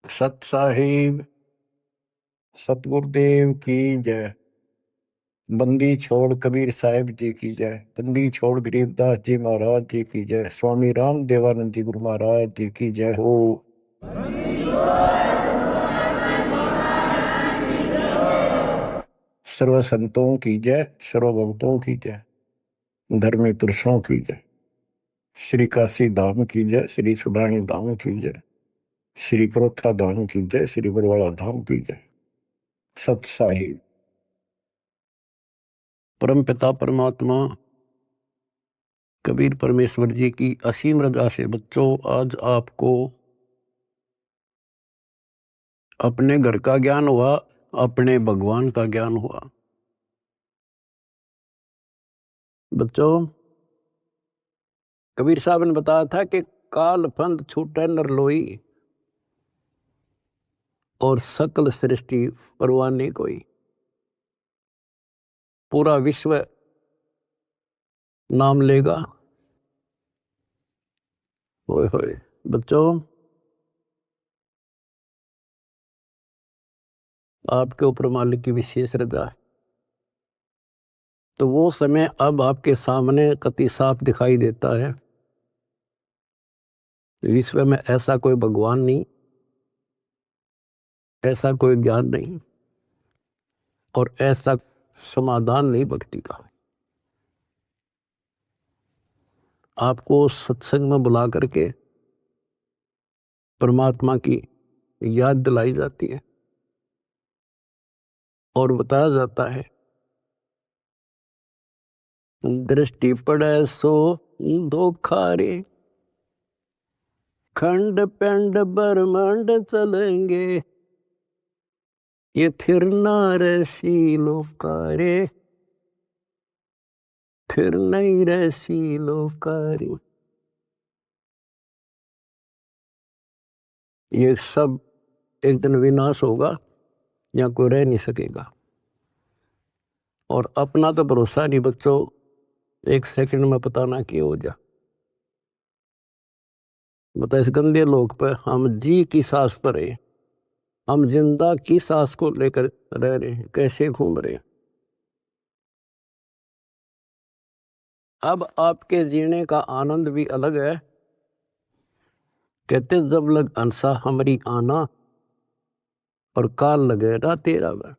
सत साहिब सतगुरुदेव की जय। बंदी छोड़ कबीर साहिब जी की जय। बंदी छोड़ गरीबदास जी महाराज जी की जय। स्वामी राम देवानंद जी गुरु महाराज जी की जय हो। सर्व संतों की जय, सर्व भक्तों की जय, धर्मी पुरुषों की जय। श्री काशी धाम की जय, श्री सुडानी धाम की जय, श्री परोथा धाम की जय, श्री बरवाड़ा धाम की जय। सत साहिब। परम पिता परमात्मा कबीर परमेश्वर जी की असीम रजा से बच्चों, आज आपको अपने घर का ज्ञान हुआ, अपने भगवान का ज्ञान हुआ। बच्चों, कबीर साहब ने बताया था कि काल फंद छूटे नर लोई और सकल सृष्टि परवाह नहीं कोई। पूरा विश्व नाम लेगा। होए होए बच्चों, आपके ऊपर मालिक की विशेष रजा है। तो वो समय अब आपके सामने कति साफ दिखाई देता है। विश्व में ऐसा कोई भगवान नहीं, ऐसा कोई ज्ञान नहीं और ऐसा समाधान नहीं भक्ति का। आपको सत्संग में बुला करके परमात्मा की याद दिलाई जाती है और बताया जाता है, दृष्टि पड़े सो धोखा रे, खंड पेंड ब्रह्मांड चलेंगे, ये थिर नारसी लोकारे, थिर नहीं रसी लोकारे। ये सब एक दिन विनाश होगा, या कोई रह नहीं सकेगा। और अपना तो भरोसा नहीं बच्चों, एक सेकंड में पता ना क्या हो जा। बता, इस गंदे लोक पर हम जी की सांस पर है, हम जिंदा की सांस को लेकर रह रहे हैं, कैसे घूम रहे हैं। अब आपके जीने का आनंद भी अलग है। कहते जब लग अंसा हमारी आना और काल लगे ना तेरा वह,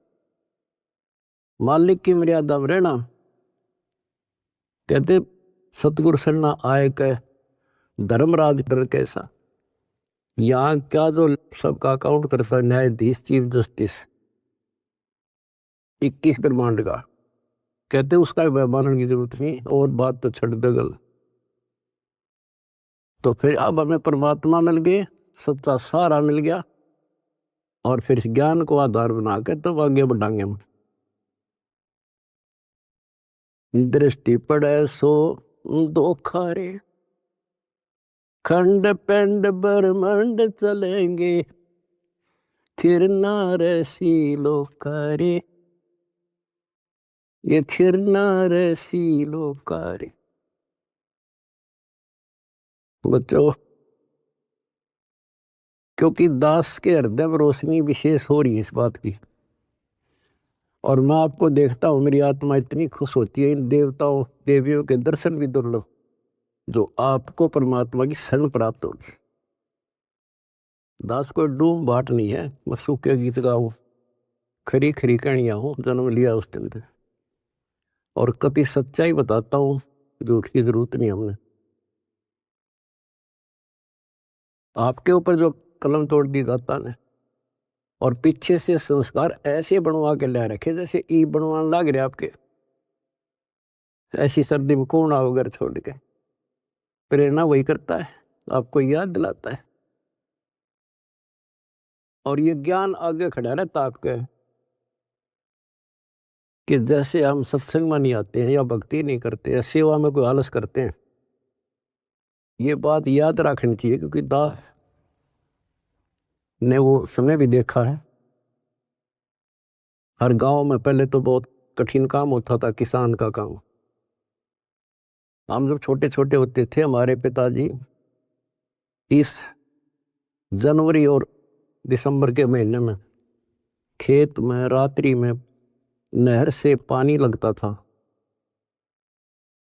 मालिक की मर्यादा में रहना। कहते सतगुरु सरना आए कह धर्मराज कर कैसा। यहाँ क्या जो सबका अकाउंट करता है, न्यायाधीश चीफ जस्टिस 21 ब्रह्मांड का, कहते उसका मानने की जरूरत नहीं, और बात तो छड़ दगल। तो फिर अब हमें परमात्मा मिल गए, सच्चा सारा मिल गया, और फिर ज्ञान को आधार बना के तो आगे बढ़ाएंगे हम। दृष्टि पड़े सो धोखा रे, खंड पेंड ब्रह्मांड चलेंगे, थिर नारसी लोकारे, ये थिर नारसी लोकारे। बच्चों, क्योंकि दास के हृदय में रोशनी विशेष हो रही है इस बात की, और मैं आपको देखता हूं, मेरी आत्मा इतनी खुश होती है इन देवताओं देवियों के दर्शन भी दुर्लभ, जो आपको परमात्मा की शरण प्राप्त होगी। दास कोई डूम बाट नहीं है, मैं सूखे गीत गाऊं, खरी खरी कहानियां हूं, जन्म लिया उस दिन से, और कभी सच्चाई बताता हूं, झूठ की जरूरत नहीं हमने। आपके ऊपर जो कलम तोड़ दी दाता ने, और पीछे से संस्कार ऐसे बनवा के ले रखे जैसे ई बनवाने लग रहे आपके। ऐसी सर्दी में कौन आओ घर छोड़ के। प्रेरणा वही करता है, आपको याद दिलाता है, और ये ज्ञान आगे खड़ा रहता आपके, कि जैसे हम सत्संग में नहीं आते हैं, या भक्ति नहीं करते, या सेवा में कोई आलस करते हैं। ये बात याद रखनी चाहिए, क्योंकि दास ने वो समय भी देखा है। हर गांव में पहले तो बहुत कठिन काम होता था, किसान का काम। हम जब छोटे छोटे होते थे, हमारे पिताजी 30 जनवरी और दिसंबर के महीने में खेत में रात्रि में नहर से पानी लगता था।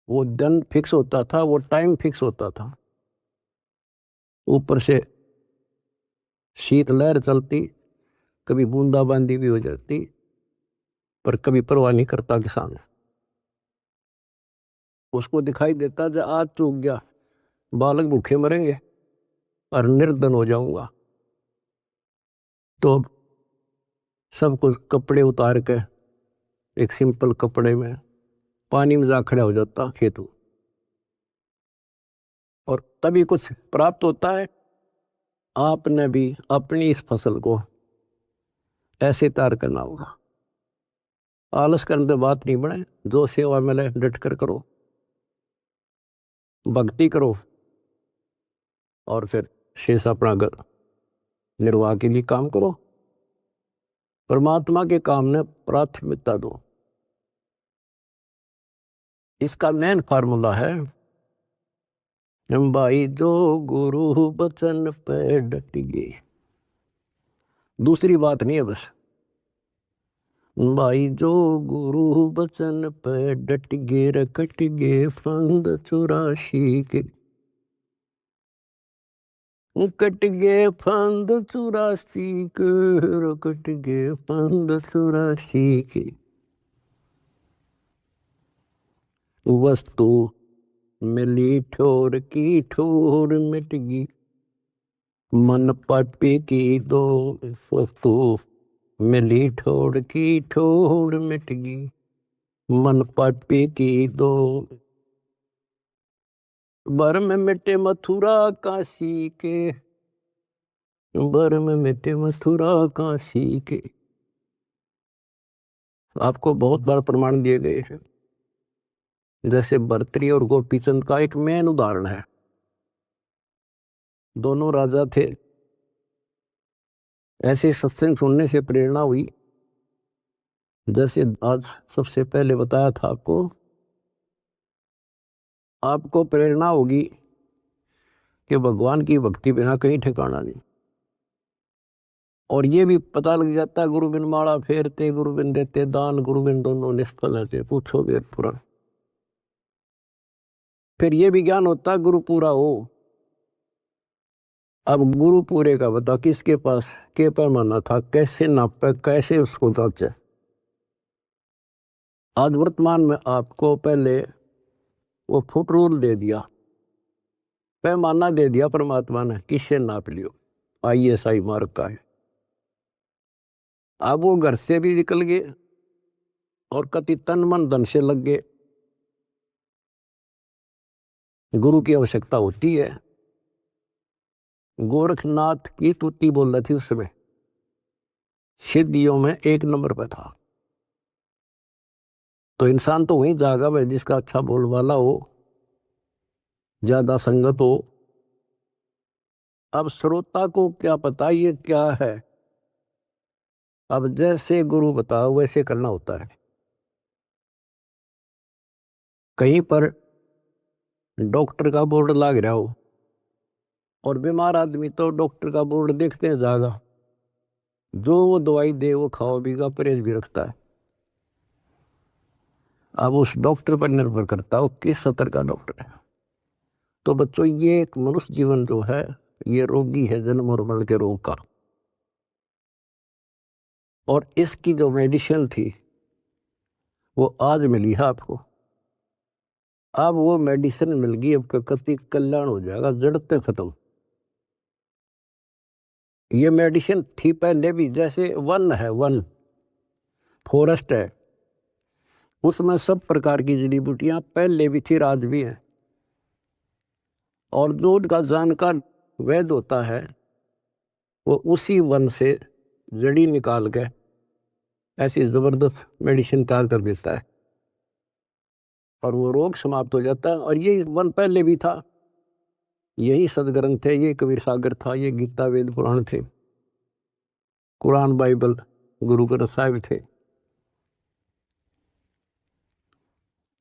वो दिन फिक्स होता था, वो टाइम फिक्स होता था। ऊपर से शीतलहर चलती, कभी बूंदाबांदी भी हो जाती, पर कभी परवाह नहीं करता किसान। उसको दिखाई देता जो आज चूक गया, बालक भूखे मरेंगे और निर्धन हो जाऊंगा। तो सब कुछ कपड़े उतार के एक सिंपल कपड़े में पानी में जा खड़ा हो जाता खेतों, और तभी कुछ प्राप्त होता है। आपने भी अपनी इस फसल को ऐसे तैयार करना होगा। आलस करने से बात नहीं बने, जो सेवा मिले डट कर करो, भक्ति करो, और फिर शेष अपना घर निर्वाह के लिए काम करो। परमात्मा के काम ने प्राथमिकता दो। इसका मेन फार्मूला है भाई, जो गुरु बचन पे डट गए। दूसरी बात नहीं है बस भाई, जो गुरु बचन पे डट गए, रकट गए फंद 84 के, कट गए फंद 84 के, रकट गए फंद 84 के। वस्तु मिली ठोर की ठोर मिट गई, मन पापी की दो। वस्तु मिली ठोर की ठोर मिट गई, मन पापी की दो। बर में मिटे मथुरा काशी के, बर में मिटे मथुरा काशी के। आपको बहुत बार प्रमाण दिए गए हैं। जैसे भर्तृहरि और गोपीचंद का एक मेन उदाहरण है। दोनों राजा थे। ऐसे सत्संग सुनने से प्रेरणा हुई, जैसे आज सबसे पहले बताया था आपको प्रेरणा होगी कि भगवान की भक्ति बिना कहीं ठिकाना नहीं। और ये भी पता लग जाता है, गुरु बिन माला फेरते, गुरु बिन देते दान, गुरु बिन दोनों निष्फल है, पूछो वेद पुराण। फिर ये भी ज्ञान होता है गुरु पूरा हो। अब गुरु पूरे का बता, किसके पास के पैमाना था, कैसे नापे, कैसे उसको जांचे। आज वर्तमान में आपको पहले वो फुट रूल दे दिया, पैमाना दे दिया परमात्मा ने, किससे नाप लियो। ISI मार्ग का है। अब वो घर से भी निकल गए और कति तन मन धन से लग गए। गुरु की आवश्यकता होती है। गोरखनाथ की तुति बोल रही थी उस समय, सिद्धियों में 1 नंबर पर था। तो इंसान तो वहीं जागा भाई जिसका अच्छा बोल वाला हो, ज्यादा संगत हो। अब श्रोता को क्या पता ये क्या है। अब जैसे गुरु बताओ वैसे करना होता है। कहीं पर डॉक्टर का बोर्ड लग रहा हो और बीमार आदमी तो डॉक्टर का बोर्ड देखते हैं जागा, जो वो दवाई दे वो खाओ बीगा, परहेज भी रखता है। अब उस डॉक्टर पर निर्भर करता हो किस स्तर का डॉक्टर है। तो बच्चों, ये एक मनुष्य जीवन जो है ये रोगी है, जन्म और मरण के रोग का। और इसकी जो मेडिसिन थी वो आज मिली है आपको। अब वो मेडिसिन मिल गई, अब कति कल्याण हो जाएगा, जड़ते खत्म। ये मेडिसिन थी पहले भी, जैसे वन है, वन फॉरेस्ट है, उसमें सब प्रकार की जड़ी बूटियां पहले भी थी, आज भी है। और जो उनका जानकार वैद्य होता है वो उसी वन से जड़ी निकाल के ऐसी जबरदस्त मेडिसिन तैयार कर देता है और वो रोग समाप्त हो जाता है। और ये वन पहले भी था, यही सदग्रंथ थे, ये कबीर सागर था, ये गीता वेद पुराण थे, कुरान बाइबल गुरु ग्रंथ साहिब थे।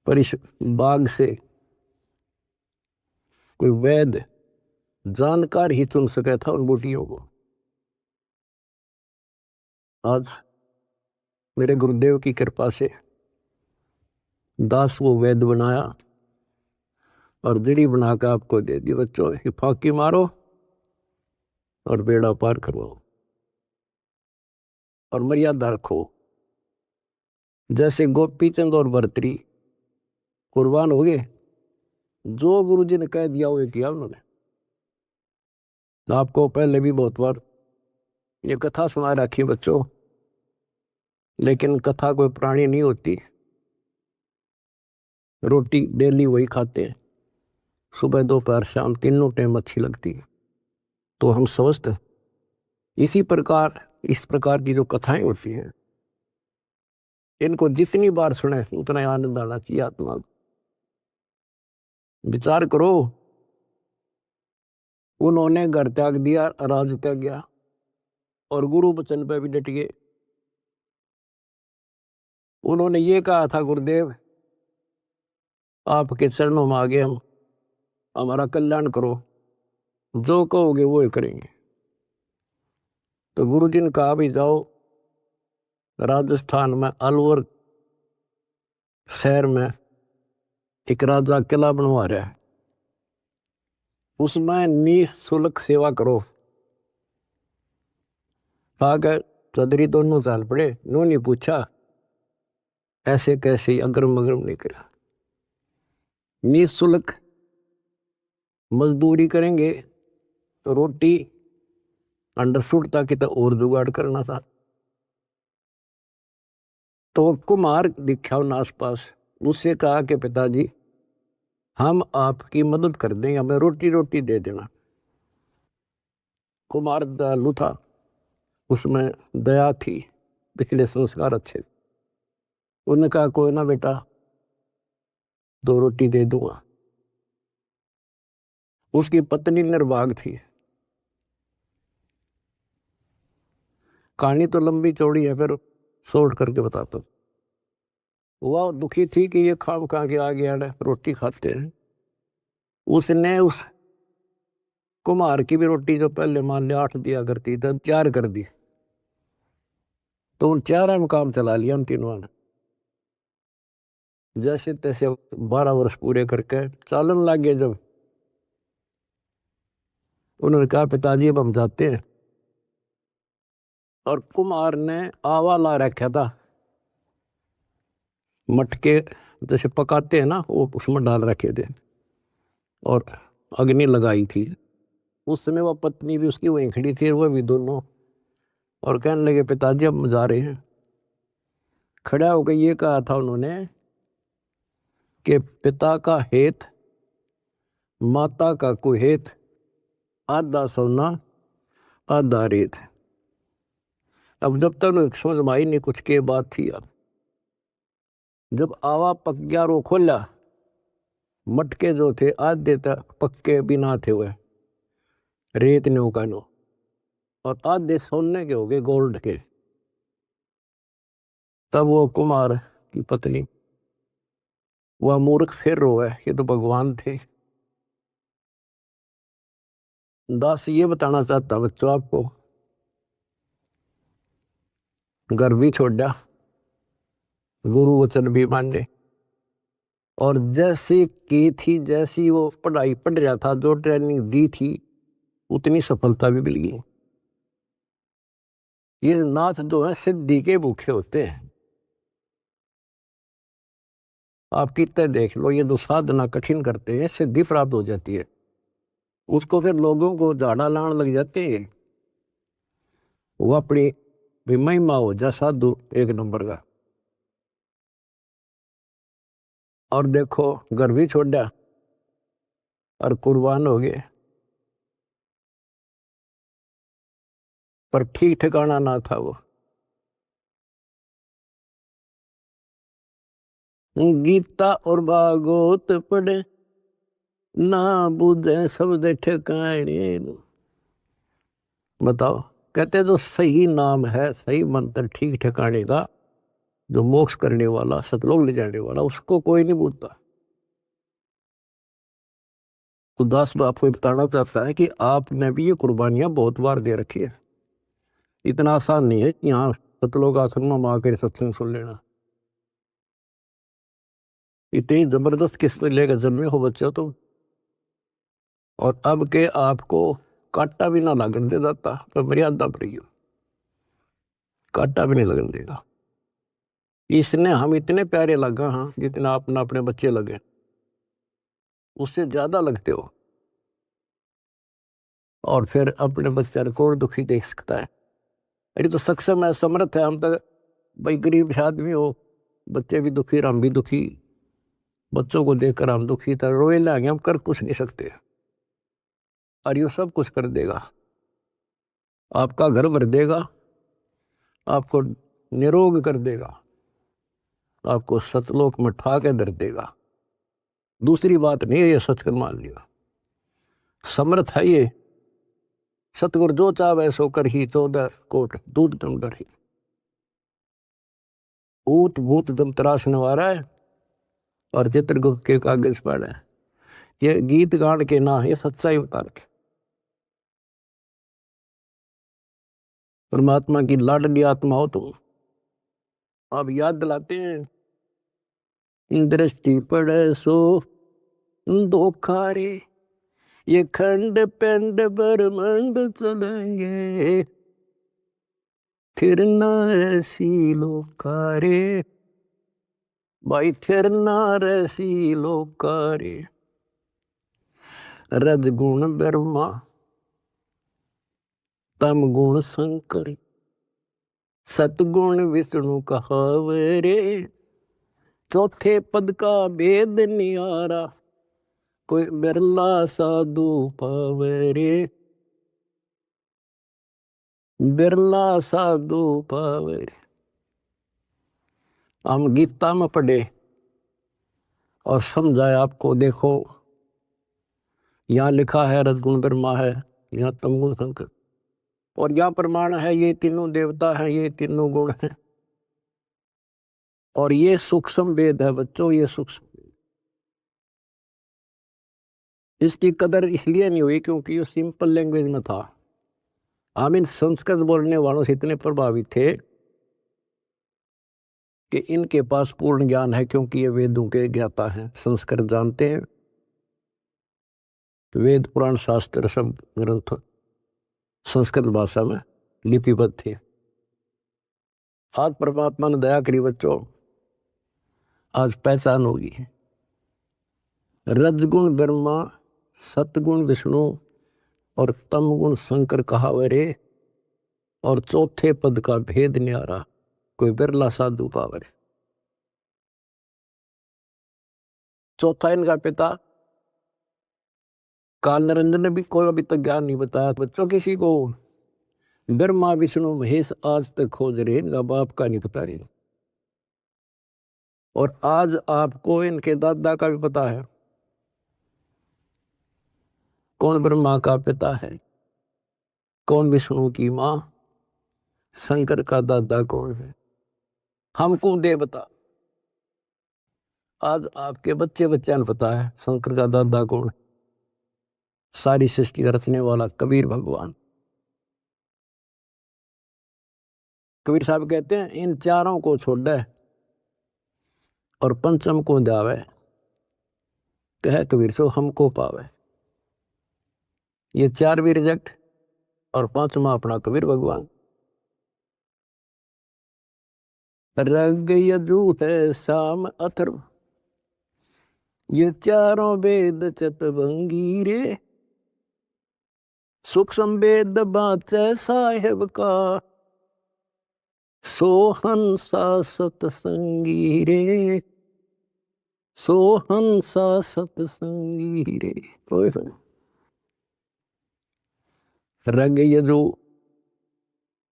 पर इस बाग से कोई वैद्य जानकार ही चुन सका था उन बूटियों को। आज मेरे गुरुदेव की कृपा से दास वो वैद बनाया और दीड़ी बनाकर आपको दे दी। बच्चों की फाकी मारो और बेड़ा पार करवाओ और मर्यादा रखो। जैसे गोपी चंद और भर्तरी कुर्बान हो गए, जो गुरु जी ने कह दिया वो किया उन्होंने। आपको पहले भी बहुत बार ये कथा सुना रखी बच्चों, लेकिन कथा कोई प्राणी नहीं होती। रोटी डेली वही खाते हैं, सुबह दोपहर शाम तीनों टाइम अच्छी लगती है, तो हम समझते हैं। इसी प्रकार इस प्रकार की जो कथाएं होती हैं, इनको जितनी बार सुने उतना आनंद आना चाहिए आत्मा। विचार करो, उन्होंने घर त्याग दिया, राज त्याग गया और गुरु वचन पे भी डट गए। उन्होंने ये कहा था, गुरुदेव आपके चरणों में आगे हम, हमारा कल्याण करो, जो कहोगे वो ही करेंगे। तो गुरु जी ने कहा भी जाओ राजस्थान में अलवर शहर में एक राजा किला बनवा रहा है, उसमें निःशुल्क सेवा करो। आगे चौधरी दोनों साल पड़े, उन्होंने पूछा ऐसे कैसे, अगरम अगरम नहीं करा। निःशुल्क मजदूरी करेंगे तो रोटी अंडरस्टूड, ताकि तो और जुगाड़ करना था। तो कुमार दिखा उन आसपास, उससे कहा कि पिताजी हम आपकी मदद कर देंगे, हमें रोटी रोटी दे देना। कुमार दयालु था, उसमें दया थी, पिछले संस्कार अच्छे। उन्होंने कहा कोई ना बेटा, 2 रोटी दे दूंगा। उसकी पत्नी निर्भाग थी। कहानी तो लंबी चौड़ी है, फिर शॉर्ट करके बताता हूँ। वह दुखी थी कि ये खाम खा के आ गया, रोटी खाते हैं। उसने उस कुम्हार की भी रोटी जो पहले मान लिया 8 दिया करती थी, 4 कर दी। तो उन 4 में काम चला लिया उन तीनों ने। जैसे तैसे 12 वर्ष पूरे करके चालन लग गए। जब उन्होंने कहा पिताजी अब हम जाते हैं, और कुम्हार ने आवा ला रखा था, मटके जैसे पकाते हैं ना, वो उसमें डाल रखे थे और अग्नि लगाई थी। उस समय वह पत्नी भी उसकी वहीं खड़ी थी, वह भी दोनों, और कहने लगे पिताजी अब हम जा रहे हैं। खड़ा होकर ये कहा था उन्होंने कि पिता का हेत माता का कुहेत, आधा सोना आधा रेत। अब जब तक समझ में आई नहीं कुछ के बात थी। अब जब आवा पक गया रो खोला, मटके जो थे आधे तक पक्के बिना थे, वह रेत नो का नो, और आधे सोने के हो गए, गोल्ड के। तब वो कुमार की पत्नी, वह मूर्ख फिर रोए, ये तो भगवान थे। दास ये बताना चाहता बच्चों आपको, घर भी छोड़ा, गुरु वचन भी माने, और जैसी की थी, जैसी वो पढ़ाई पढ़ रहा था, जो ट्रेनिंग दी थी, उतनी सफलता भी मिल गई। ये नाथ जो है सिद्धि के भूखे होते हैं। आप कितने देख लो, ये जो साधना कठिन करते हैं, सिद्धि प्राप्त हो जाती है, उसको फिर लोगों को झाड़ा लाने लग जाते हैं। वो अपनी भी महिमा हो जा साधु एक नंबर का। और देखो घर भी छोड़ा और कुर्बान हो गए, पर ठीक ठिकाना ना था वो। गीता और भागवत पढ़े ना बुझे शब्द ठिकाने। बताओ, कहते जो सही नाम है, सही मंत्र ठीक ठिकाने का, जो मोक्ष करने वाला, सतलोक ले जाने वाला, उसको कोई नहीं पूछता। तो दास आपको बताना चाहता है कि आपने भी ये कुर्बानियां बहुत बार दे रखी है। इतना आसान नहीं है कि यहाँ सतलोक आश्रम में आकर सत्संग सुन लेना। इतनी जबरदस्त किस्मत लेकर जन्मे हो बच्चा तुम, और अब के आपको कांटा भी ना लगन दे जाता तो मर्यादा पर ही हो, कांटा भी नहीं लगन देगा। इसने हम इतने प्यारे लगा, हाँ, जितना अपना अपने बच्चे लगे, उससे ज्यादा लगते हो। और फिर अपने बच्चे को कौन दुखी देख सकता है? अरे तो सक्षम है, समर्थ है। हम तो भाई गरीब आदमी हो, बच्चे भी दुखी, हम भी दुखी, बच्चों को देखकर हम दुखी था, रोए लागे, हम कर कुछ नहीं सकते। और ये सब कुछ कर देगा, आपका घर भर देगा, आपको निरोग कर देगा, आपको सतलोक में ठा के धर देगा। दूसरी बात नहीं है, ये सच कर मान लिया, समर्थ है ये। सतगुरु जो चाहे सो कर ही, 14 कोट दूध तुम डर ही। ऊट भूत दम त्रास नवारा है और चित्रगुप्त के कागज पर है। ये गीत गान के ना, ये सच्चाई उतार के परमात्मा की लाडली आत्मा हो तुम। आप याद दिलाते हैं, दृष्टि पड़े सो धोखा रे, ये खंड पिंड ब्रह्मांड चलेंगे, फिर ना ऐसी लोकारे, भाई फिर ना ऐसी लोकारे। रज गुण ब्रह्मा, तम गुण शंकर, सतगुण विष्णु कहावरे, चौथे पद का भेद नियारा, कोई बिरला साधु पावरे, बिरला साधु पावरे। हम गीता में पढ़े और समझाए आपको, देखो यहाँ लिखा है रजगुण ब्रह्मा है, यहाँ तमगुण शंकर, और यहाँ प्रमाण है ये तीनों देवता हैं, ये तीनों गुण हैं। और ये सूक्ष्म वेद है बच्चों, ये सूक्ष्म। इसकी कदर इसलिए नहीं हुई क्योंकि ये सिंपल लैंग्वेज में था। हम इन संस्कृत बोलने वालों से इतने प्रभावित थे कि इनके पास पूर्ण ज्ञान है, क्योंकि ये वेदों के ज्ञाता हैं, संस्कृत जानते हैं। वेद पुराण शास्त्र सब ग्रंथ संस्कृत भाषा में लिपिबद्ध थे। आज परमात्मा ने दया करी बच्चों, आज पहचान होगी। रजगुण ब्रह्मा, सतगुण विष्णु और तमगुण शंकर कहावरे, और चौथे पद का भेद न्यारा, कोई बिरला साधु पावरे। चौथा इनका पिता काल निरंजन ने भी कोई अभी तक ज्ञान नहीं बताया बच्चों किसी को। ब्रह्मा विष्णु महेश आज तक खोज रहे, इनका बाप का नहीं पता रहे। और आज आपको इनके दादा का भी पता है, कौन ब्रह्मा का पिता है, कौन विष्णु की माँ, शंकर का दादा कौन है, हमको दे बता। आज आपके बच्चे बच्चा ने पता है शंकर का दादा कौन है। सारी सृष्टि का रचने वाला कबीर भगवान। कबीर साहब कहते हैं, इन चारों को छोड़ दे और पंचम को जावे, कहे कबीर सो हमको पावे। ये चार भी रिजेक्ट और पांचवा अपना कबीर भगवान। रग यजु है शाम अथर्व, ये चारों वेद चतवंगी रे, सूक्ष्म वेद बाचे साहेब का, सोहंसा सतसंगी रे, सोहंसा सतसंगी रे। रग यजु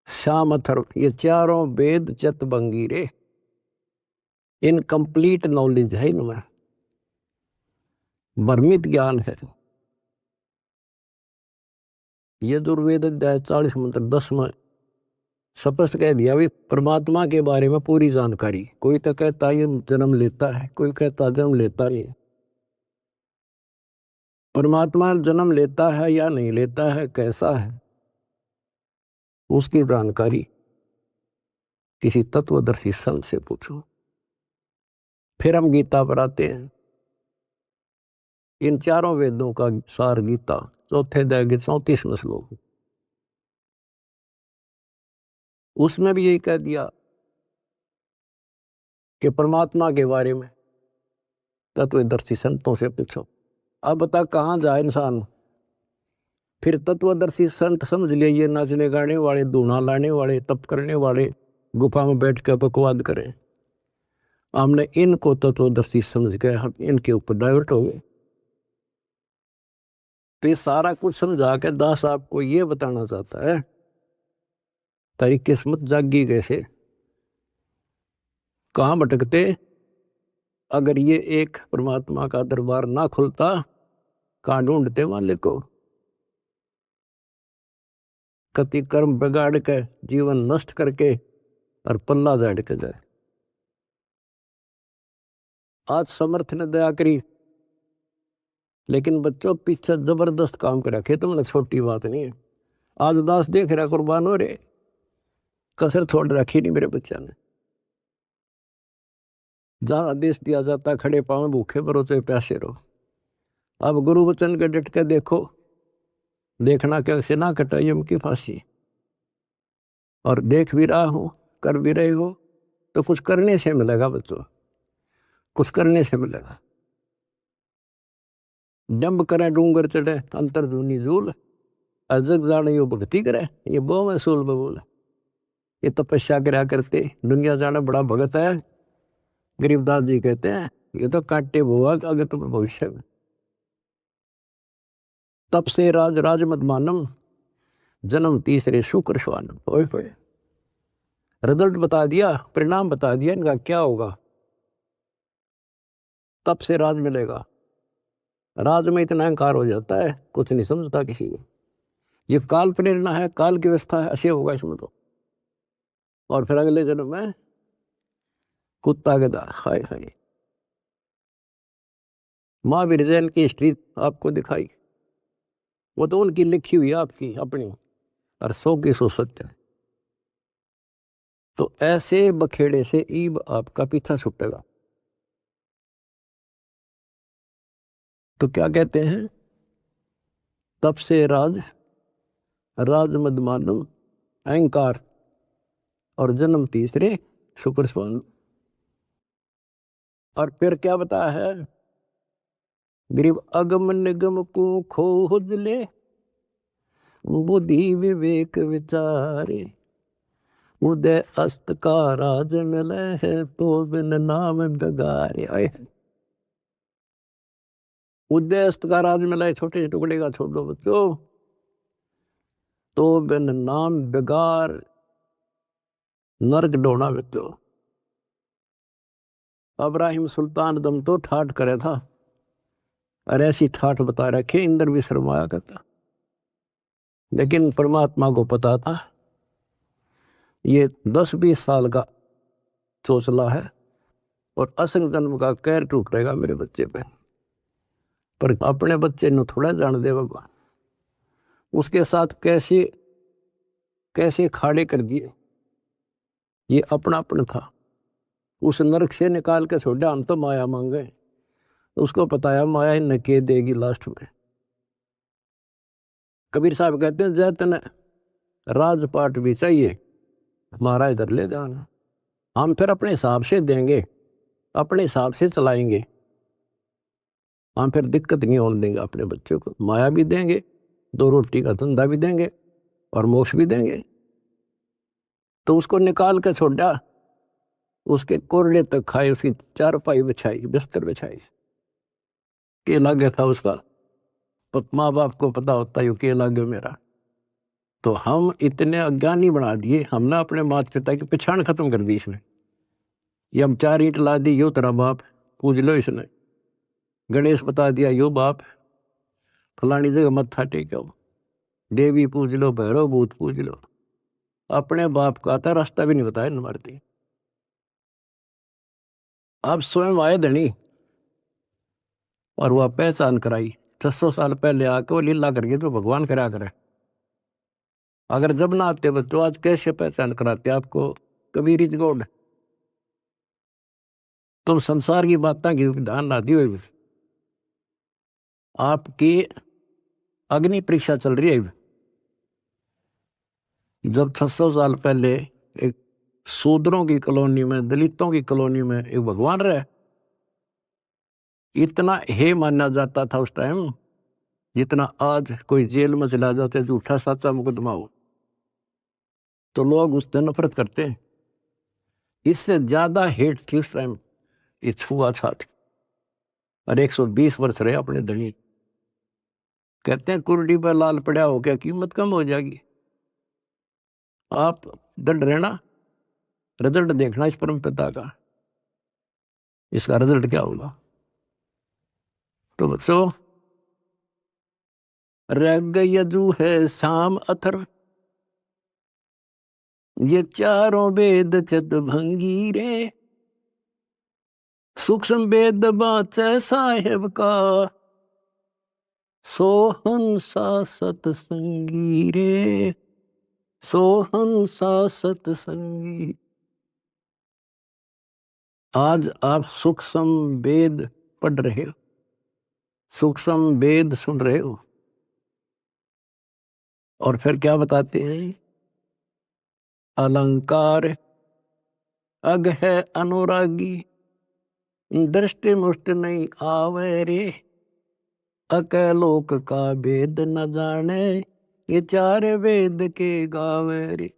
श्याम अथर्व, ये चारों वेद चतवंगी रे, इनकम्प्लीट नॉलेज है इनमें, भ्रमित ज्ञान है। यजुर्वेद अध्याय 40 मंत्र 10 में स्पष्ट कह दिया भी परमात्मा के बारे में पूरी जानकारी। कोई तो कहता ये जन्म लेता है, कोई कहता जन्म लेता नहीं है। परमात्मा जन्म लेता है या नहीं लेता है, कैसा है, उसकी जानकारी किसी तत्वदर्शी संत से पूछो। फिर हम गीता पर आते हैं। इन चारों वेदों का सार गीता, चौथे अध्याय के 34वें श्लोक, उसमें भी यही कह दिया कि परमात्मा के बारे में तत्वदर्शी संतों से पूछो। अब बता कहाँ जाए इंसान। फिर तत्वदर्शी संत समझ लिए ये नाचने गाने वाले, धूना लाने वाले, तप करने वाले, गुफा में बैठ कर बकवाद करें। हमने इनको तत्वदर्शी समझ गए, हम इनके ऊपर डाइवर्ट हो गए। तो ये सारा कुछ समझा के दास आपको ये बताना चाहता है तेरी किस्मत जागी कैसे, कहाँ भटकते। अगर ये एक परमात्मा का दरबार ना खुलता, कहाँ ढूंढते मालिक को। कति कर्म बिगाड़ के जीवन नष्ट करके और पल्ला झाड़ के जाए। आज समर्थ ने दया करी, लेकिन बच्चों पीछे जबरदस्त काम कर रखे, तुमने छोटी बात नहीं है। आज दास देख रहा कुर्बान हो रहे, कसर छोड़ रखी नहीं मेरे बच्चा ने। जहां आदेश दिया जाता खड़े पांव भूखे भरो चाहे प्यासे रहो। अब गुरु वचन के डट के देखो, देखना कैसे ना कटाई उनकी फांसी। और देख भी रहा हूं, कर भी रहे हो, तो कुछ करने से मिलेगा बच्चों, कुछ करने से मिलेगा। डंब करे डूंगर चढ़े अंतर धुनी झूल, अजग जाने यो भक्ति करे, ये बहु महसूल बबूल। ये तपस्या करा करते दुनिया जाना बड़ा भगत है। गरीबदास जी कहते हैं ये तो काटे बुआ अगर तुम भविष्य में। तप से राज राज मत मानम, जन्म तीसरे शुक्र श्वानम। ओए होए, रिजल्ट बता दिया, परिणाम बता दिया इनका क्या होगा। तप से राज मिलेगा। राज में इतना अहंकार हो जाता है, कुछ नहीं समझता किसी को। ये काल प्रेरणा है, काल की व्यवस्था है, ऐसे होगा इसमें तो। और फिर अगले जन्म में कुत्ता गधा। हाय हाय। महावीर जैन की हिस्ट्री आपको दिखाई, वो तो उनकी लिखी हुई है आपकी अपनी, और 100 की 100 सत्य है। तो ऐसे बखेड़े से ईब आपका पीछा छूटेगा। तो क्या कहते हैं, तप से राज राज मद मानव, अहंकार और जन्म तीसरे शुक्र स्वान। और फिर क्या बताया है, गरीब अगम निगम को खोज ले, बुद्धि विवेक विचारे, उदय अस्त का राज मिले है तो बिन नाम बेगारे। उदय अस्त का राज मिला है, छोटे टुकड़े का छोड़ दो बच्चों, तो बिन नाम बेगार नरक डोना बच्चों। अब्राहिम सुल्तान दम तो ठाठ करे था, और ऐसी ठाठ बता रखे इंद्र भी शर्माया करता। लेकिन परमात्मा को पता था ये 10-20 साल का चोचला है और असंग जन्म का कहर टूटेगा मेरे बच्चे पे। पर अपने बच्चे ने थोड़ा जान दे भगवान, उसके साथ कैसे कैसे खाड़े कर दिए। ये अपनापन था, उस नरक से निकाल के छोड़ा, हम तो माया मांगे। उसको पताया माया न के देगी लास्ट में। कबीर साहब कहते हैं जैतन राजपाट भी चाहिए, हमारा इधर ले जाना। हम फिर अपने हिसाब से देंगे, अपने हिसाब से चलाएंगे। हम फिर दिक्कत नहीं होने देंगे अपने बच्चों को। माया भी देंगे, 2 रोटी का धंधा भी देंगे और मोक्ष भी देंगे। तो उसको निकाल के छोड़ा, उसके कोरडे तक खाए, उसकी चारपाई बिछाई, बिस्तर बिछाई। के लागे था उसका, तो माँ बाप को पता होता है के लागे मेरा। तो हम इतने अज्ञानी बना दिए, हमने अपने माता पिता की पहचान खत्म कर दी इसने। ये हम 4 ईंट ला दी, यो तेरा बाप, पूज लो इसने। गणेश बता दिया यो बाप, फलानी जगह मत्था टेको, देवी पूज लो, भैरव भूत पूज लो। अपने बाप का था रास्ता भी नहीं बताया न मारती। आप स्वयं आए धनी और वह पहचान कराई। 600 साल पहले आके वो लीला करके तो भगवान करा करे। अगर जब ना आते बच्चों, आज कैसे पहचान कराते आपको। Kabir is God. तुम संसार की बातें की ध्यान ना दियो। आपकी अग्नि परीक्षा चल रही है। जब 600 साल पहले एक शूद्रों की कॉलोनी में, दलितों की कॉलोनी में एक भगवान रहे, इतना हे माना जाता था उस टाइम जितना आज कोई जेल में चला जाते झूठा सच्चा मुकदमा हो तो लोग उससे नफरत करते हैं। इससे ज्यादा हेट थी उस टाइम ये छुआछूत। और 120 वर्ष रहे अपने धनी। कहते हैं कुर्डी पर लाल पड़ा हो क्या कीमत कम हो जाएगी। आप दंड रहना, रिजल्ट देखना इस परम पिता का, इसका रिजल्ट क्या होगा। तो बच्चों, रग यजु है शाम अथर, ये चारों वेद चत भंगी रे, सूक्ष्म वेद बाचे साहेब का, सोहंसा सतसंगी रे, सोहंसा सतसंगी। आज आप सूक्ष्म वेद पढ़ रहे हो, सूक्ष्म वेद सुन रहे हो, और फिर क्या बताते हैं, अलंकार अग है अनुरागी, दृष्टि मुष्ट नहीं आवे रे, अकलोक का वेद न जाने, ये चार वेद के गावे रे।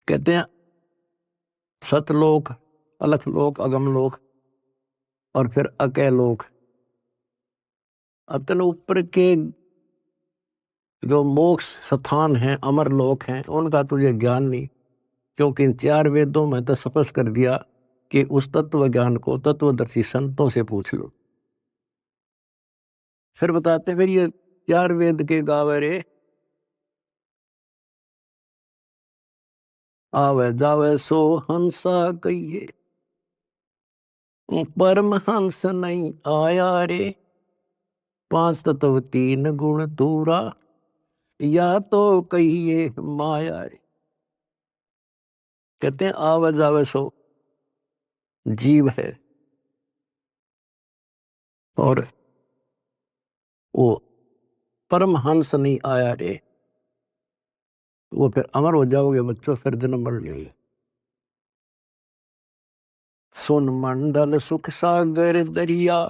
कहते हैं सतलोक, अलखलोक, अगमलोक और फिर अकलोक। अतन ऊपर के जो मोक्ष स्थान हैं, अमर लोक हैं, उनका तुझे ज्ञान नहीं, क्योंकि इन चार वेदों में तो स्पष्ट कर दिया कि उस तत्व ज्ञान को तत्वदर्शी संतों से पूछ लो। फिर बताते फिर ये चार वेद के गावे रे, आवे जावे सो हंसा कहिए, परम हंस नहीं आया रे, पांच तत्व तीन गुण तूरा, या तो कहिए माया रे। कहते हैं आवे जावे सो जीव है, और वो परम हंस नहीं आया रे, वो फिर अमर हो जाओगे बच्चों, फिर जन्म मर लेंगे। सुन मंडल सुख सागर दरिया,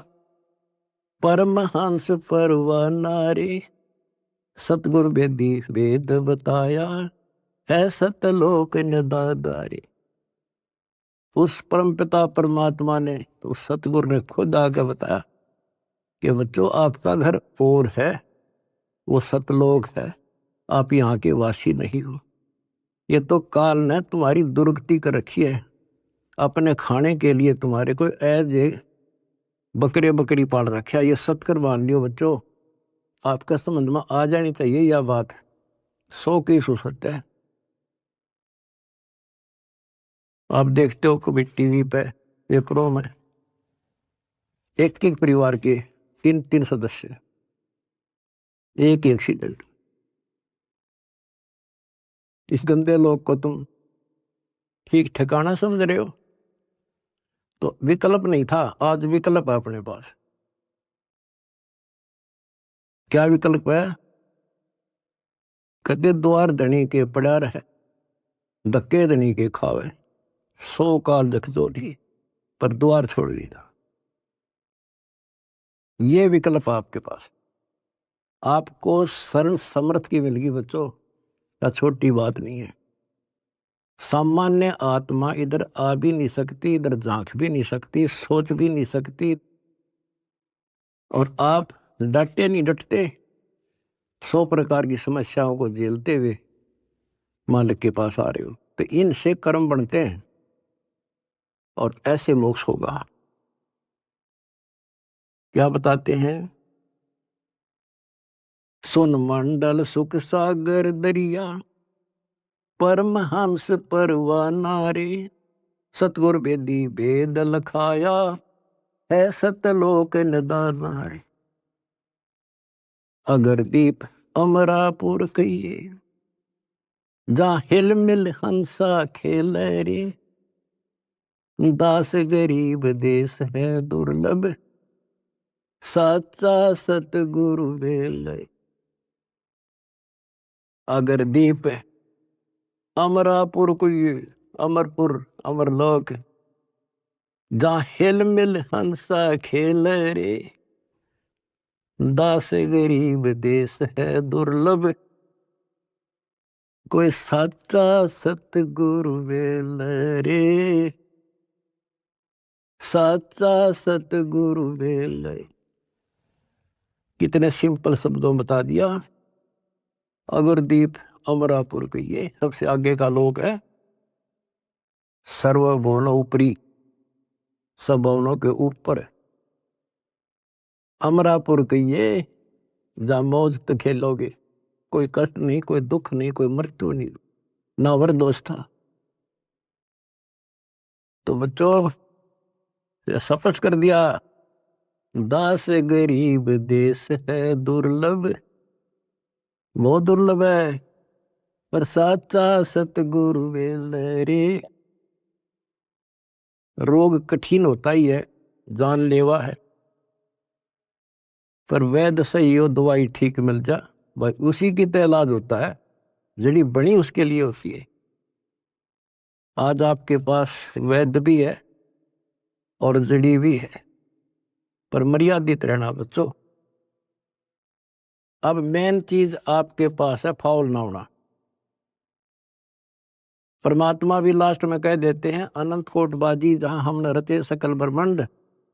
परम हंस परवाना रे, सतगुरु वेदी वेद बताया, है सतलोक निदादारे। उस परम पिता परमात्मा ने, उस सतगुरु ने खुद आके बताया कि बच्चों आपका घर और है, वो सतलोक है, आप यहाँ के वासी नहीं हो। ये तो काल ने तुम्हारी दुर्गति कर रखी है, अपने खाने के लिए तुम्हारे को एज ए बकरे बकरी पाल रखा है। ये सत्कर मान लियो बच्चों, आपका समझ में आ जानी चाहिए यह बात, 100 की सत्य है। आप देखते हो कभी टीवी पे पेपरों में एक एक परिवार के 3 3 सदस्य, एक एक्सीडेंट। इस गंदे लोग को तुम ठीक ठिकाना समझ रहे हो। तो विकल्प नहीं था, आज विकल्प है अपने पास। क्या विकल्प है, कदे द्वार धनी के पड़ा रहे, धक्के धनी के खावे, 100 काल दख जोड़ी, पर द्वार छोड़ दिया। ये विकल्प आपके पास, आपको शरण समर्थ की मिल गई बच्चों, क्या छोटी बात नहीं है। सामान्य आत्मा इधर आ भी नहीं सकती, इधर झांक भी नहीं सकती, सोच भी नहीं सकती, और आप डटे नहीं डटते, 100 प्रकार की समस्याओं को झेलते हुए मालिक के पास आ रहे हो। तो इनसे कर्म बनते हैं और ऐसे मोक्ष होगा। क्या बताते हैं, सुन मंडल सुख सागर दरिया, परम हंस परवाना रे, सतगुर वेदी वेद लखाया, है सतलोक निदाना रे। अगर दीप अमरापुर कहिए, जहाँ हिल मिल हंसा खेले रे, दास गरीब देश है दुर्लभ, साचा सतगुरु वेले। अगर दीप अमरापुर कोई, अमरपुर अमरलोक, जहाँ हिल मिल हंसा खेले रे, दास गरीब देश है दुर्लभ, कोई साचा सतगुरु वेले रे, साचा सतगुरु वेले। कितने सिंपल शब्दों में बता दिया। अगरदीप अमरापुर के ये सबसे आगे का लोक है, सर्वभुवन ऊपरी, सब भवनों के ऊपर अमरापुर के ये, जहाँ मौज तो खेलोगे, कोई कष्ट नहीं, कोई दुख नहीं, कोई मृत्यु नहीं, ना वरदोष था। तो बच्चों स्पष्ट कर दिया, दास गरीब देश है दुर्लभ, बहुत दुर्लभ है, पर साचा सतगुरु वेले रे। रोग कठिन होता ही है, जानलेवा है, पर वैद्य सही हो, दवाई ठीक मिल जा, भाई उसी की तो इलाज होता है, जड़ी बनी उसके लिए होती है। आज आपके पास वैद्य भी है और जड़ी भी है, पर मर्यादित रहना बच्चों। अब मेन चीज आपके पास है फाउल ना होना। परमात्मा भी लास्ट में कह देते हैं, अनंत कोटबाजी जहां हमने रचे सकल ब्रह्मांड,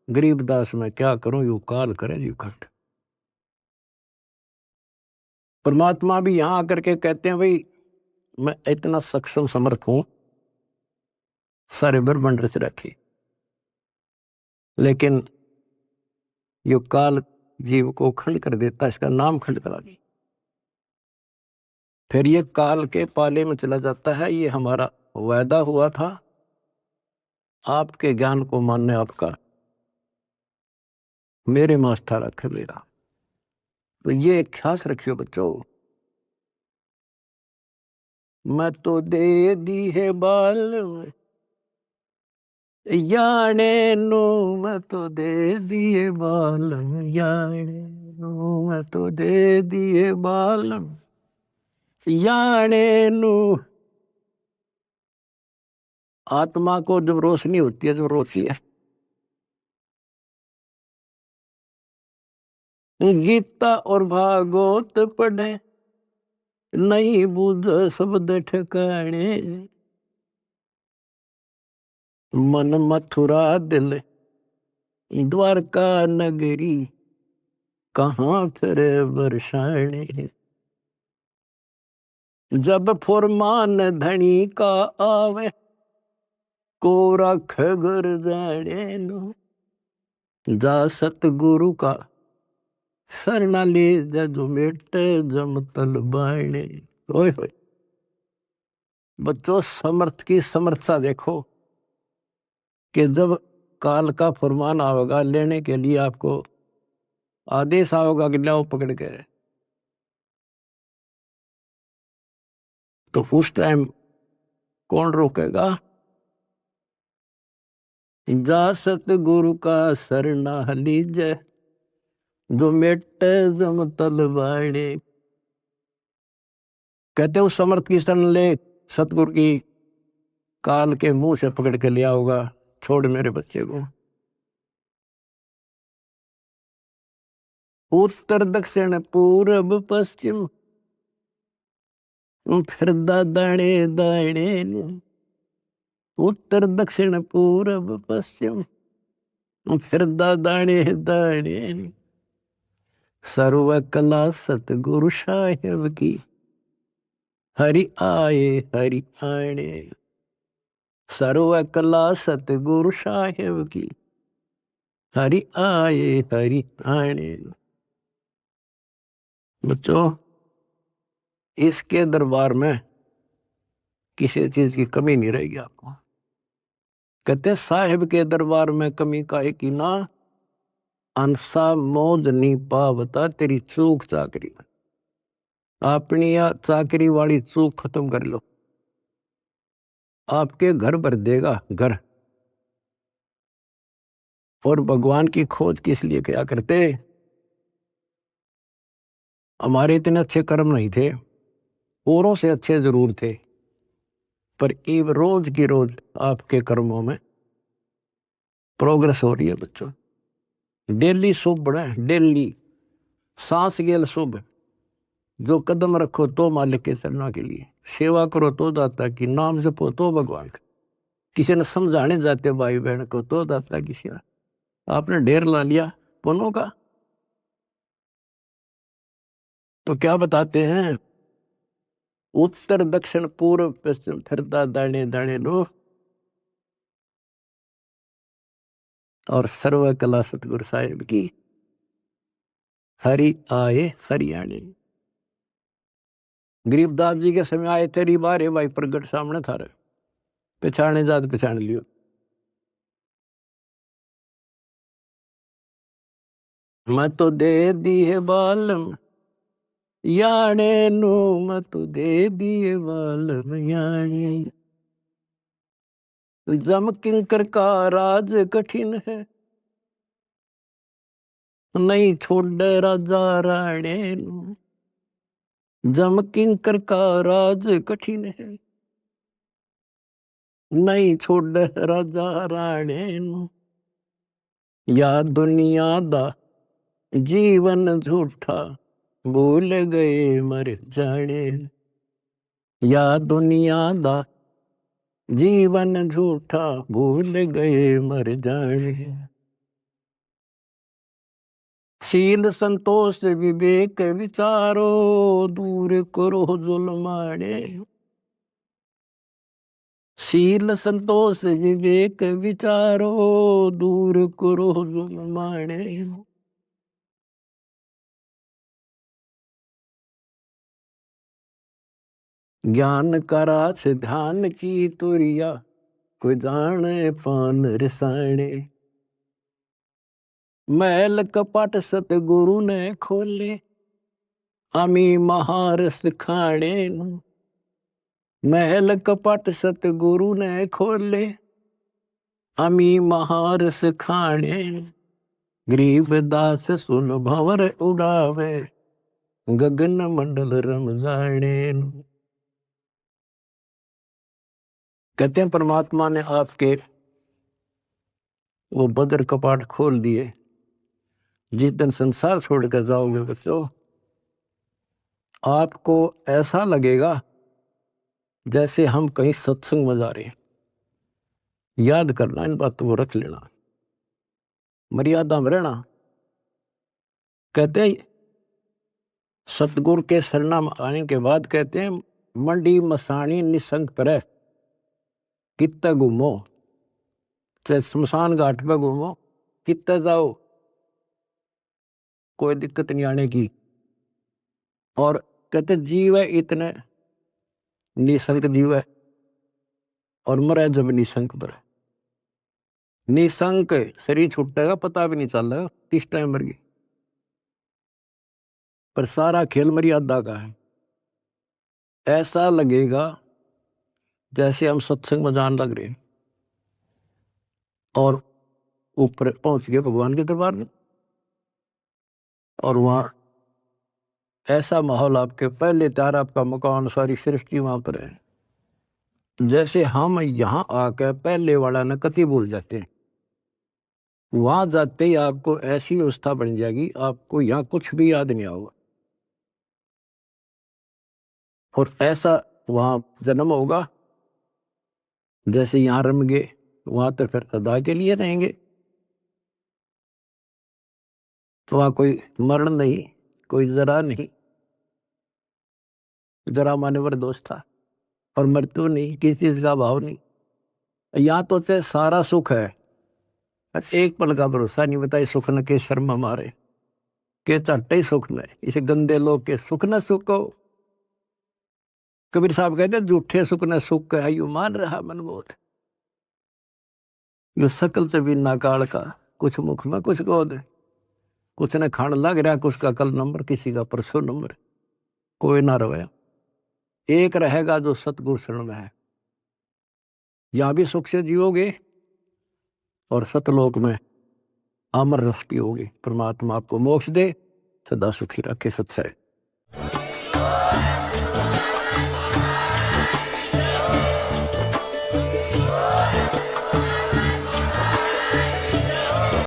गरीबदास में क्या करूं यू काल करे यू खंड। परमात्मा भी यहां आकर के कहते हैं, भाई मैं इतना सक्षम समर्थ हूं, सारे ब्रह्मांड रच रखे, लेकिन यो काल जीव को खंड कर देता, इसका नाम खंड करा दी, फिर ये काल के पाले में चला जाता है। ये हमारा वायदा हुआ था, आपके ज्ञान को मानने आपका, मेरे में आस्था रख मेरा। तो ये ख्यास रखियो बच्चों, मैं तो दे दी है बाल याने नो, मैं तो दे दिए बाल याने नो, मैं तो दे दिए बाल याने नो। आत्मा को जब रोशनी होती है, जब रोती है, गीता और भागवत पढ़े, नहीं बूझ शब्द ठिकाने, मन मथुरा दिल द्वारका नगरी, कहाँ फिर बरसाने। जब फुरमान धनी का आवे, को रख घर जाने नो, जा सतगुरु का सरना ले जो मेटे जम तल बाणे। ओए होए बच्चों, समर्थ की समर्थता देखो, कि जब काल का फरमान आवेगा लेने के लिए, आपको आदेश आवेगा कि लाओ पकड़ के, तो उस टाइम कौन रोकेगा? जा सतगुरु का सरना लीजे, जो मेटे जम तल बाणे। कहते उस समर्थ की शरण ले, सतगुरु की काल के मुंह से पकड़ के लिया होगा, छोड़ मेरे बच्चे को। उत्तर दक्षिण पूर्व पश्चिम, फिर दाणे दाणे, उत्तर दक्षिण पूर्व पश्चिम, फिर दाणे दाणे। सर्व कला सतगुरु साहेब की, हरि आए हरि आने। सर्व कला सतगुरु साहेब की, हरि आए हरि आने। बच्चों, इसके दरबार में किसी चीज की कमी नहीं रहेगी आपको। कहते साहिब के दरबार में कमी काहे की ना, अंसा मौज नहीं पावता तेरी चूक चाकरी में। अपनी चाकरी वाली चूक खत्म कर लो, आपके घर भर देगा घर। और भगवान की खोज किस लिए क्या करते? हमारे इतने अच्छे कर्म नहीं थे, औरों से अच्छे जरूर थे, पर एक रोज की रोज आपके कर्मों में प्रोग्रेस हो रही है बच्चों। डेली शुभ बढ़े, डेली सांस गेल शुभ। जो कदम रखो तो मालिक के चरणों के लिए, सेवा करो तो दाता की, नाम जपो तो भगवान का, किसी ने समझाने जाते भाई बहन को तो दाता की सेवा। आपने ढेर ला लिया पुण्यों का, तो क्या बताते हैं? उत्तर दक्षिण पूर्व पश्चिम फिरता दाने दाने लो, और सर्व कला सतगुरु साहिब की, हरि आए हरियाणे। गरीबदास जी के समय आए तेरी बारे भाई प्रगट सामने था रे, पछाने जात पछाण लियो। मैं तो दे दी है बालम याने नो, मैं तो दे दिए बालम याने। जम किंकर का राज कठिन है, नहीं छोड़ राजा राणे नु। जम किंकर का राज कठिन है, नहीं छोड़ राजा राणे नु। या दुनिया दा जीवन झूठा, भूल गए मर जाने। या दुनिया दा जीवन झूठा, भूल गए मर जाने। शील संतोष विवेक विचारो, दूर करो जुल्माने। शील संतोष विवेक विचारो, दूर करो जुल्माने। ज्ञान करा से ध्यान की तुरिया, कोई जाने पान रसाने। मैल कपट सतगुरु ने खोले, अमी महारस खाने। महल कपट सतगुरु ने खोले, अमी महारस खाने। गरीबदास सुन भंवर उड़ावे, गगन मंडल रम जाने। कहते हैं परमात्मा ने आपके वो बदर कपाट खोल दिए। जिस दिन संसार छोड़ कर जाओगे बच्चों, आपको ऐसा लगेगा जैसे हम कहीं सत्संग में जा रहे हैं। याद करना, इन बातों को रख लेना, मर्यादा में रहना। कहते हैं सतगुरु के शरणा में आने के बाद कहते हैं मंडी मसानी निसंग पर कित्ते घूमो, चाहे शमशान घाट पे घूमो, कित्ते जाओ, कोई दिक्कत नहीं आने की। और कहते जीव है इतने निसंग जीव है, और मरे जब निसंग पर। निसंक शरीर छूटेगा पता भी नहीं चलेगा किस टाइम मर गई, पर सारा खेल मर्यादा का है। ऐसा लगेगा जैसे हम सत्संग में जान लग रहे हैं, और ऊपर पहुंच गए भगवान के दरबार में, और वहां ऐसा माहौल, आपके पहले त्यार आपका मकान सारी सृष्टि वहां पर है। जैसे हम यहाँ आकर पहले वाला न कति भूल जाते हैं, वहां जाते ही आपको ऐसी व्यवस्था बन जाएगी, आपको यहाँ कुछ भी याद नहीं होगा। और ऐसा वहां जन्म होगा जैसे यहाँ रम गए, वहां तो फिर सदा के लिए रहेंगे। तो वहां कोई मरण नहीं, कोई जरा नहीं, जरा मानवर दोष था, और मृत्यु नहीं, किसी चीज का भाव नहीं। यहाँ तो चाहे सारा सुख है, एक पल का भरोसा नहीं, बताए सुख न के शर्म हमारे, के चट्टे ही सुख न, इसे गंदे लोग के सुख न सुखो। कबीर साहब कहते झूठे सुख न सुख है, यू मान रहा मन बोध। यो सकल से बिना काल का, कुछ मुख में कुछ गोद। कुछ ने खान लग रहा, कुछ का कल नंबर, किसी का परसों नंबर। कोई ना रहे, एक रहेगा जो सतगुरु शरण में है। यहां भी सुख से जियोगे और सतलोक में अमर रस पियोगे। परमात्मा आपको मोक्ष दे, सदा सुखी रखे। सत्सय।